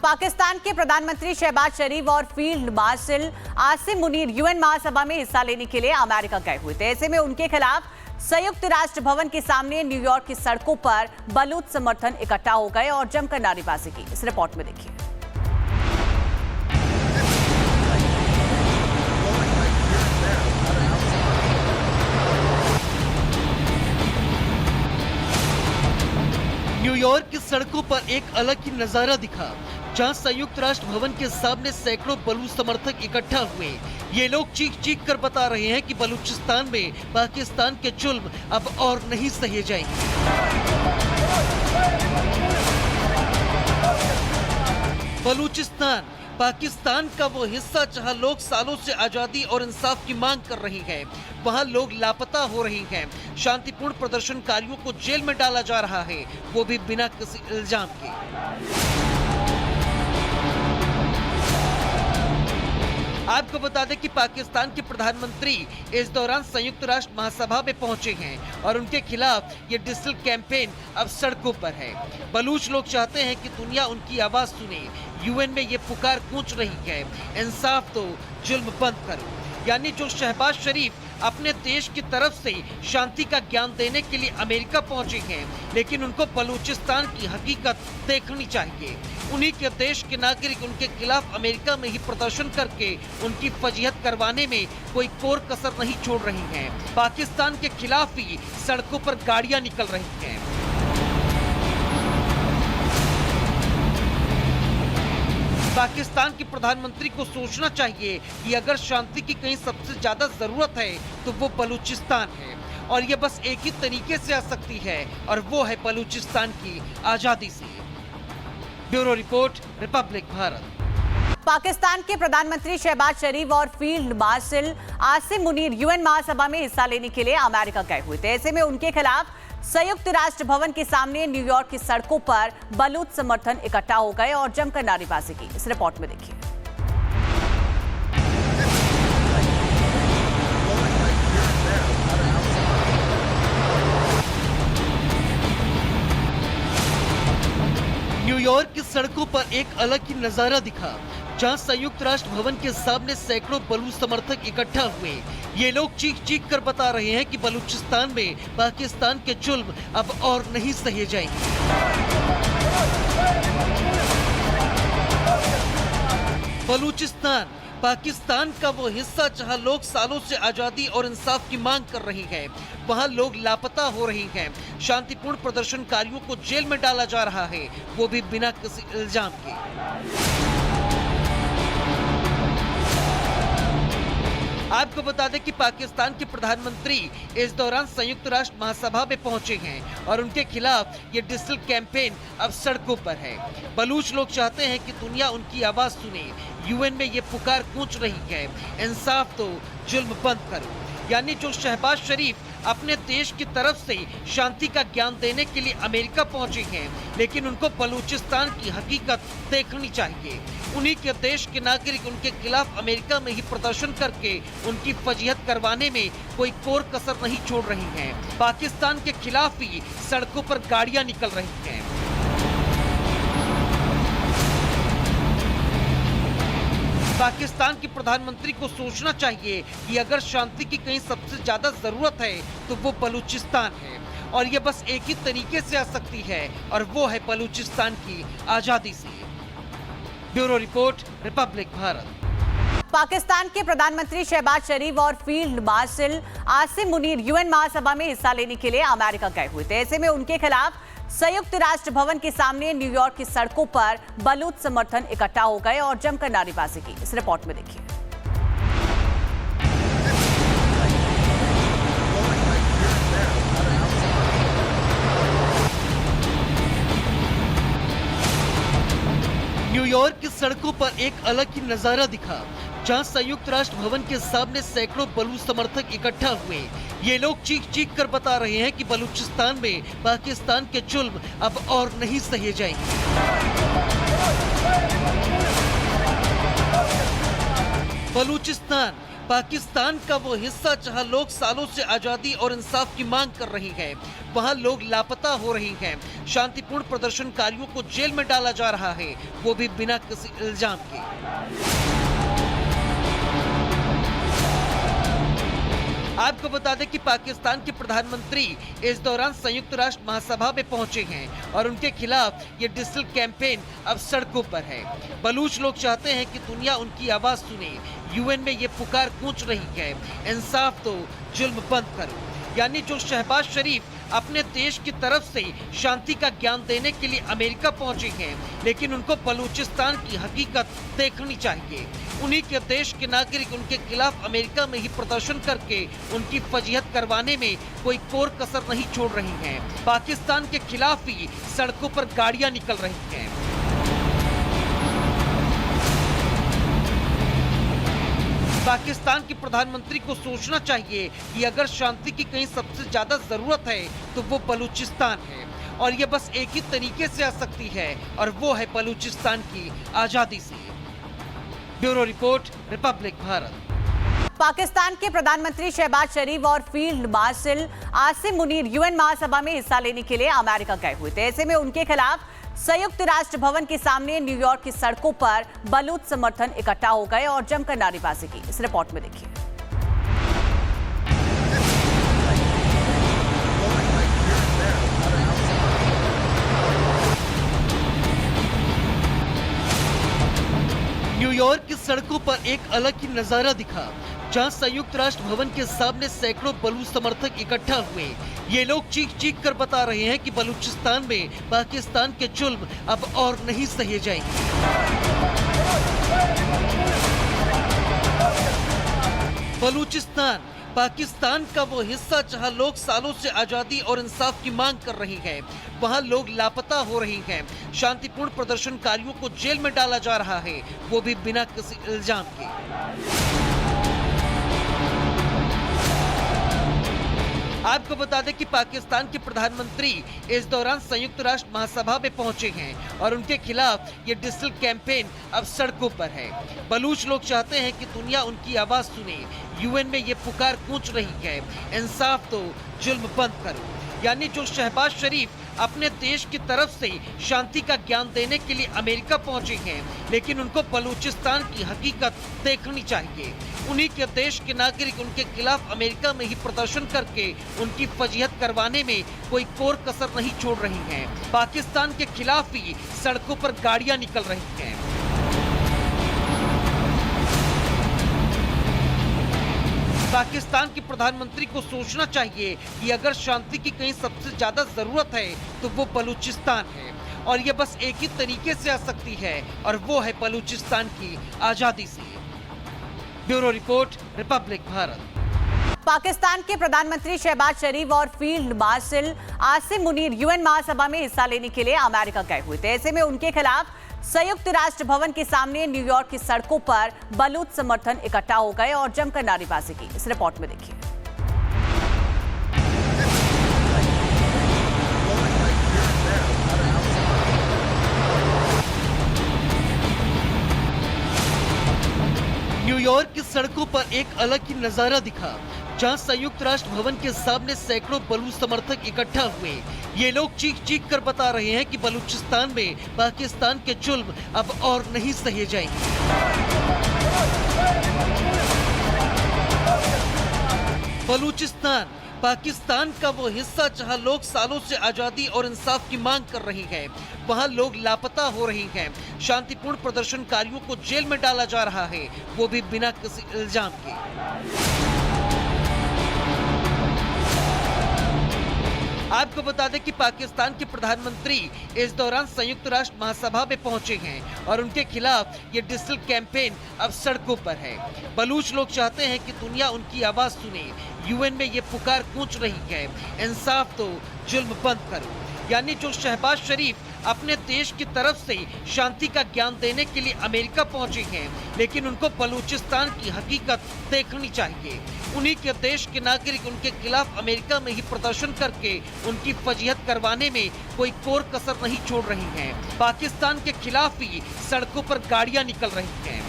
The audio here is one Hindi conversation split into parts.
पाकिस्तान के प्रधानमंत्री शहबाज शरीफ और field marshal Asim Munir UN महासभा में हिस्सा लेने के लिए अमेरिका गए हुए थे। ऐसे में उनके खिलाफ संयुक्त राष्ट्र भवन के सामने न्यूयॉर्क की सड़कों पर बलूच समर्थन इकट्ठा हो गए और जमकर नारेबाजी की। इस रिपोर्ट में देखिए। न्यूयॉर्क की सड़कों पर एक अलग ही नजारा दिखा, जहां संयुक्त राष्ट्र भवन के सामने सैकड़ों बलूच समर्थक इकट्ठा हुए। ये लोग चीख चीख कर बता रहे हैं कि बलूचिस्तान में पाकिस्तान के जुल्म अब और नहीं सहे जाएंगे। बलूचिस्तान पाकिस्तान का वो हिस्सा जहां लोग सालों से आजादी और इंसाफ की मांग कर रहे हैं, वहां लोग लापता हो रहे हैं। शांतिपूर्ण प्रदर्शनकारियों को जेल में डाला जा रहा है, वो भी बिना किसी इल्जाम के। आपको बता दें कि पाकिस्तान के प्रधानमंत्री इस दौरान संयुक्त राष्ट्र महासभा में पहुंचे हैं और उनके खिलाफ ये डिजिटल कैंपेन अब सड़कों पर है। बलूच लोग चाहते हैं कि दुनिया उनकी आवाज सुने। यूएन में ये पुकार गूंज रही है, इंसाफ दो, जुल्म बंद करो। यानी जो शहबाज शरीफ अपने देश की तरफ से शांति का ज्ञान देने के लिए अमेरिका पहुंचे हैं, लेकिन उनको बलूचिस्तान की हकीकत देखनी चाहिए। उन्हीं के देश के नागरिक उनके खिलाफ अमेरिका में ही प्रदर्शन करके उनकी फजीहत करवाने में कोई कोर कसर नहीं छोड़ रही हैं। पाकिस्तान के खिलाफ ही सड़कों पर गाड़ियां निकल रही हैं। पाकिस्तान के प्रधानमंत्री को सोचना चाहिए कि अगर शांति की कहीं सबसे ज्यादा जरूरत है तो वो बलूचिस्तान है, और ये बस एक ही तरीके से आ सकती है, और वो है बलूचिस्तान की आजादी से। Bureau report, Republic Bharat. Pakistan के प्रधानमंत्री शहबाज शरीफ और field marshal Asim Munir UN महासभा में हिस्सा लेने के लिए अमेरिका गए हुए थे। ऐसे में उनके खिलाफ संयुक्त राष्ट्र भवन के सामने न्यूयॉर्क की सड़कों पर बलूच समर्थन इकट्ठा हो गए और जमकर नारेबाजी की। इस रिपोर्ट में देखिए। न्यूयॉर्क की सड़कों पर एक अलग ही नजारा दिखा, जहां संयुक्त राष्ट्र भवन के सामने सैकड़ों बलूच समर्थक इकट्ठा हुए। ये लोग चीख चीख कर बता रहे हैं कि बलूचिस्तान में पाकिस्तान के जुल्म अब और नहीं सहे जाएंगे। बलूचिस्तान पाकिस्तान का वो हिस्सा जहां लोग सालों से आजादी और इंसाफ की मांग कर रहे हैं, वहां लोग लापता हो रहे हैं। शांतिपूर्ण प्रदर्शनकारियों को जेल में डाला जा रहा है, वो भी बिना किसी इल्जाम के। आपको बता दें कि पाकिस्तान के प्रधानमंत्री इस दौरान संयुक्त राष्ट्र महासभा में पहुंचे हैं और उनके खिलाफ ये डिजिटल कैंपेन अब सड़कों पर है। बलूच लोग चाहते हैं कि दुनिया उनकी आवाज सुने। यूएन में ये पुकार गूंज रही है, इंसाफ दो, जुल्म बंद करो। यानी जो शहबाज शरीफ अपने देश की तरफ से शांति का ज्ञान देने के लिए अमेरिका पहुंचे हैं, लेकिन उनको बलूचिस्तान की हकीकत देखनी चाहिए। उन्हीं के देश के नागरिक उनके खिलाफ अमेरिका में ही प्रदर्शन करके उनकी फजीहत करवाने में कोई कोर कसर नहीं छोड़ रही हैं। पाकिस्तान के खिलाफ ही सड़कों पर गाड़ियां निकल रही हैं। पाकिस्तान के प्रधानमंत्री को सोचना चाहिए कि अगर शांति की कहीं सबसे ज्यादा जरूरत है तो वो बलूचिस्तान है, और ये बस एक ही तरीके से आ सकती है, और वो है बलूचिस्तान की आजादी से। Bureau report, Republic Bharat. Pakistan के प्रधानमंत्री शहबाज शरीफ और field marshal Asim Munir UN महासभा में हिस्सा लेने के लिए अमेरिका गए हुए थे। ऐसे में उनके खिलाफ संयुक्त राष्ट्र भवन के सामने न्यूयॉर्क की सड़कों पर बलूच समर्थन इकट्ठा हो गए और जमकर नारेबाजी की। इस रिपोर्ट में देखिए। न्यूयॉर्क की सड़कों पर एक अलग ही नजारा दिखा, जहां संयुक्त राष्ट्र भवन के सामने सैकड़ों बलूच समर्थक इकट्ठा हुए। ये लोग चीख चीख कर बता रहे हैं कि बलूचिस्तान में पाकिस्तान के जुल्म अब और नहीं सहे जाएंगे। बलूचिस्तान पाकिस्तान का वो हिस्सा जहां लोग सालों से आजादी और इंसाफ की मांग कर रहे हैं, वहां लोग लापता हो रहे हैं। शांतिपूर्ण प्रदर्शनकारियों को जेल में डाला जा रहा है, वो भी बिना किसी इल्जाम के। आपको बता दें कि पाकिस्तान के प्रधानमंत्री इस दौरान संयुक्त राष्ट्र महासभा में पहुंचे हैं और उनके खिलाफ ये डिजिटल कैंपेन अब सड़कों पर है। बलूच लोग चाहते हैं कि दुनिया उनकी आवाज सुने। यूएन में ये पुकार गूंज रही है, इंसाफ दो, जुल्म बंद करो। यानी जो शहबाज शरीफ अपने देश की तरफ से शांति का ज्ञान देने के लिए अमेरिका पहुंचे हैं, लेकिन उनको बलूचिस्तान की हकीकत देखनी चाहिए। उन्हीं के देश के नागरिक उनके खिलाफ अमेरिका में ही प्रदर्शन करके उनकी फजीहत करवाने में कोई कोर कसर नहीं छोड़ रही हैं। पाकिस्तान के खिलाफ ही सड़कों पर गाड़ियां निकल रही हैं। पाकिस्तान के प्रधानमंत्री को सोचना चाहिए कि अगर शांति की कहीं सबसे ज्यादा जरूरत है तो वो बलूचिस्तान है, और ये बस एक ही तरीके से आ सकती है, और वो है बलूचिस्तान की आजादी से। Bureau report, Republic Bharat. Pakistan के प्रधानमंत्री शहबाज शरीफ और field marshal Asim Munir UN महासभा में हिस्सा लेने के लिए अमेरिका गए हुए थे। ऐसे में उनके खिलाफ संयुक्त राष्ट्र भवन के सामने न्यूयॉर्क की सड़कों पर बलूच समर्थन इकट्ठा हो गए और जमकर नारेबाजी की। इस रिपोर्ट में देखिए। न्यूयॉर्क की सड़कों पर एक अलग ही नजारा दिखा, जहां संयुक्त राष्ट्र भवन के सामने सैकड़ों बलूच समर्थक इकट्ठा हुए। ये लोग चीख चीख कर बता रहे हैं कि बलूचिस्तान में पाकिस्तान के जुल्म अब और नहीं सहे जाएंगे। बलूचिस्तान पाकिस्तान का वो हिस्सा जहां लोग सालों से आजादी और इंसाफ की मांग कर रहे हैं, वहां लोग लापता हो रहे हैं। शांतिपूर्ण प्रदर्शनकारियों को जेल में डाला जा रहा है, वो भी बिना किसी इल्जाम के। आपको बता दें कि पाकिस्तान के प्रधानमंत्री इस दौरान संयुक्त राष्ट्र महासभा में पहुंचे हैं और उनके खिलाफ ये डिजिटल कैंपेन अब सड़कों पर है। बलूच लोग चाहते हैं कि दुनिया उनकी आवाज सुने। यूएन में ये पुकार गूंज रही है, इंसाफ दो, जुल्म बंद करो। यानी जो शहबाज शरीफ अपने देश की तरफ से शांति का ज्ञान देने के लिए अमेरिका पहुंचे हैं, लेकिन उनको बलूचिस्तान की हकीकत देखनी चाहिए। उन्हीं के देश के नागरिक उनके खिलाफ अमेरिका में ही प्रदर्शन करके उनकी फजीहत करवाने में कोई कोर कसर नहीं छोड़ रही हैं। पाकिस्तान के खिलाफ ही सड़कों पर गाड़ियां निकल रही हैं। पाकिस्तान के प्रधानमंत्री को सोचना चाहिए कि अगर शांति की कहीं सबसे ज्यादा जरूरत है तो वो बलूचिस्तान है, और ये बस एक ही तरीके से आ सकती है, और वो है बलूचिस्तान की आजादी से। Bureau report, Republic Bharat. Pakistan के प्रधानमंत्री शहबाज शरीफ और field marshal Asim Munir UN महासभा में हिस्सा लेने के लिए अमेरिका गए हुए थे। ऐसे में उनके खिलाफ संयुक्त राष्ट्र भवन के सामने न्यूयॉर्क की सड़कों पर बलूच समर्थन इकट्ठा हो गए और जमकर नारेबाजी की। इस रिपोर्ट में देखिए। न्यूयॉर्क की सड़कों पर एक अलग ही नजारा दिखा, जहां संयुक्त राष्ट्र भवन के सामने सैकड़ों बलूच समर्थक इकट्ठा हुए। ये लोग चीख चीख कर बता रहे हैं कि बलूचिस्तान में पाकिस्तान के जुल्म अब और नहीं सहे जाएंगे। बलूचिस्तान पाकिस्तान का वो हिस्सा जहां लोग सालों से आजादी और इंसाफ की मांग कर रहे हैं, वहां लोग लापता हो रहे हैं। शांतिपूर्ण प्रदर्शनकारियों को जेल में डाला जा रहा है, वो भी बिना किसी इल्जाम के। आपको बता दें कि पाकिस्तान के प्रधानमंत्री इस दौरान संयुक्त राष्ट्र महासभा में पहुंचे हैं और उनके खिलाफ ये डिजिटल कैंपेन अब सड़कों पर है। बलूच लोग चाहते हैं कि दुनिया उनकी आवाज सुने। यूएन में ये पुकार गूंज रही है, इंसाफ दो, जुल्म बंद करो। यानी जो शहबाज शरीफ अपने देश की तरफ से शांति का ज्ञान देने के लिए अमेरिका पहुंचे हैं, लेकिन उनको बलूचिस्तान की हकीकत देखनी चाहिए। उन्हीं के देश के नागरिक उनके खिलाफ अमेरिका में ही प्रदर्शन करके उनकी फजीहत करवाने में कोई कोर कसर नहीं छोड़ रही हैं। पाकिस्तान के खिलाफ ही सड़कों पर गाड़ियां निकल रही हैं।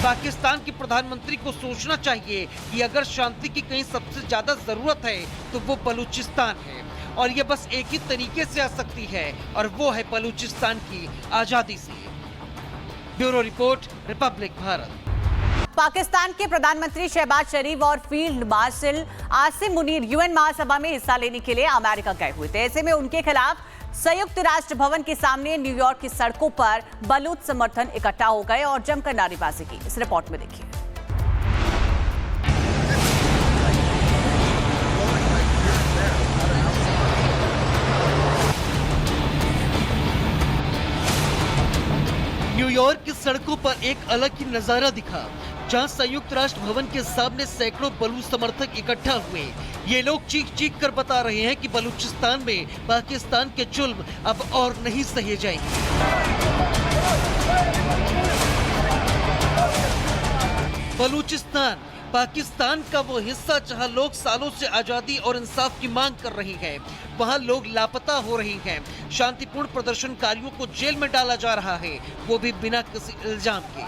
पाकिस्तान के प्रधानमंत्री को सोचना चाहिए कि अगर शांति की कहीं सबसे ज्यादा जरूरत है तो वो बलूचिस्तान है और ये बस एक ही तरीके से आ सकती है और वो है बलूचिस्तान की आजादी से। Bureau report, Republic Bharat. Pakistan के प्रधानमंत्री शहबाज शरीफ और field marshal Asim Munir UN महासभा में हिस्सा लेने के लिए अमेरिका गए हुए थे। ऐसे में उनके खिलाफ संयुक्त राष्ट्र भवन के सामने न्यूयॉर्क की सड़कों पर बलूच समर्थन इकट्ठा हो गए और जमकर नारेबाजी की। इस रिपोर्ट में देखिए। न्यूयॉर्क की सड़कों पर एक अलग ही नजारा दिखा, जहां संयुक्त राष्ट्र भवन के सामने सैकड़ों बलूच समर्थक इकट्ठा हुए। ये लोग चीख चीख कर बता रहे हैं कि बलूचिस्तान में पाकिस्तान के जुल्म अब और नहीं सहे जाएंगे। बलूचिस्तान पाकिस्तान का वो हिस्सा जहां लोग सालों से आजादी और इंसाफ की मांग कर रहे हैं, वहां लोग लापता हो रहे हैं। शांतिपूर्ण प्रदर्शनकारियों को जेल में डाला जा रहा है, वो भी बिना किसी इल्जाम के।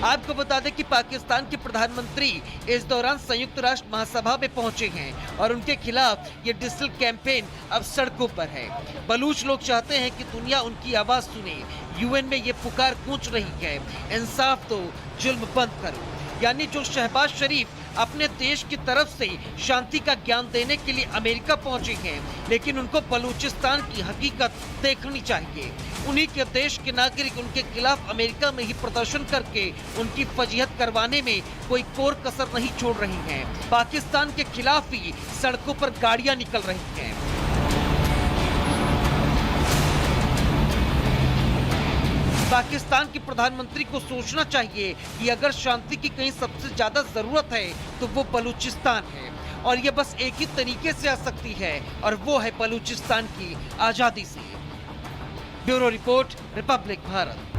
आपको बता दें कि पाकिस्तान के प्रधानमंत्री इस दौरान संयुक्त राष्ट्र महासभा में पहुंचे हैं और उनके खिलाफ ये डिजिटल कैंपेन अब सड़कों पर है। बलूच लोग चाहते हैं कि दुनिया उनकी आवाज सुने। यूएन में ये पुकार गूंज रही है, इंसाफ दो, जुल्म बंद करो। यानी जो शहबाज शरीफ अपने देश की तरफ से शांति का ज्ञान देने के लिए अमेरिका पहुंचे हैं, लेकिन उनको बलूचिस्तान की हकीकत देखनी चाहिए। उन्हीं के देश के नागरिक उनके खिलाफ अमेरिका में ही प्रदर्शन करके उनकी फजीहत करवाने में कोई कोर कसर नहीं छोड़ रही हैं। पाकिस्तान के खिलाफ ही सड़कों पर गाड़ियां निकल रही हैं। पाकिस्तान के प्रधानमंत्री को सोचना चाहिए कि अगर शांति की कहीं सबसे ज्यादा जरूरत है तो वो बलूचिस्तान है और ये बस एक ही तरीके से आ सकती है और वो है बलूचिस्तान की आजादी से। Bureau report, Republic Bharat.